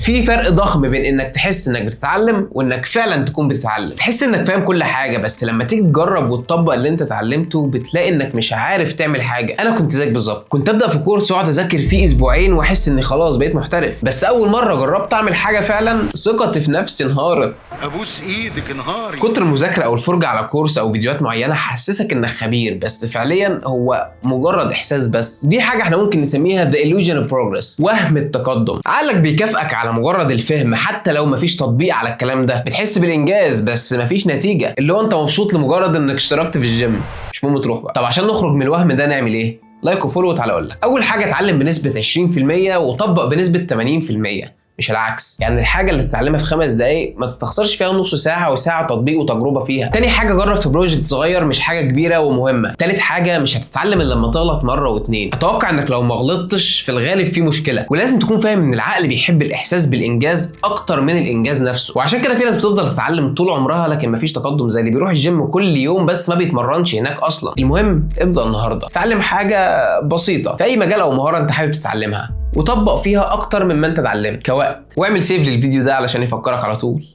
في فرق ضخم بين انك تحس انك بتتعلم وانك فعلا تكون بتتعلم. تحس انك فاهم كل حاجه، بس لما تيجي تجرب وتطبق اللي انت اتعلمته بتلاقي انك مش عارف تعمل حاجه. انا كنت زيك بالظبط، كنت ابدا في كورس واقعد اذاكر فيه اسبوعين واحس اني خلاص بقيت محترف، بس اول مره جربت اعمل حاجه فعلا ثقتي في نفسي انهارت. ابوس ايدك انهاري. كتر المذاكره او الفرجه على كورس او فيديوهات معينه حسسك انك خبير، بس فعليا هو مجرد احساس بس. دي حاجه احنا ممكن نسميها the illusion of progress، وهم التقدم. عقلك بيكافئك على مجرد الفهم حتى لو مفيش تطبيق على الكلام ده. بتحس بالانجاز بس مفيش نتيجه، اللي هو انت مبسوط لمجرد انك اشتركت في الجيم، مش مهم تروح بقى. طب عشان نخرج من الوهم ده نعمل ايه؟ لايك وفولو وتعالى اقول لك. اول حاجه اتعلم بنسبه 20% وطبق بنسبه 80%، مش العكس. يعني الحاجه اللي تتعلمها في 5 دقايق ما تستخسرش فيها نص ساعه وساعه تطبيق وتجربه فيها. تاني حاجه جرب في بروجكت صغير مش حاجه كبيره ومهمه. تالت حاجه مش هتتعلم الا لما تغلط مره واتنين. اتوقع انك لو ما غلطتش في الغالب في مشكله. ولازم تكون فاهم ان العقل بيحب الاحساس بالانجاز اكتر من الانجاز نفسه، وعشان كده في ناس بتفضل تتعلم طول عمرها لكن مفيش تقدم، زي اللي بيروح الجيم كل يوم بس ما بيتمرنش هناك اصلا. المهم ابدا النهارده اتعلم حاجه بسيطه في اي مجال او مهاره انت حابب تتعلمها، وطبق فيها اكتر من ما انت اتعلمت كوقت، واعمل سيف للفيديو ده علشان يفكرك على طول.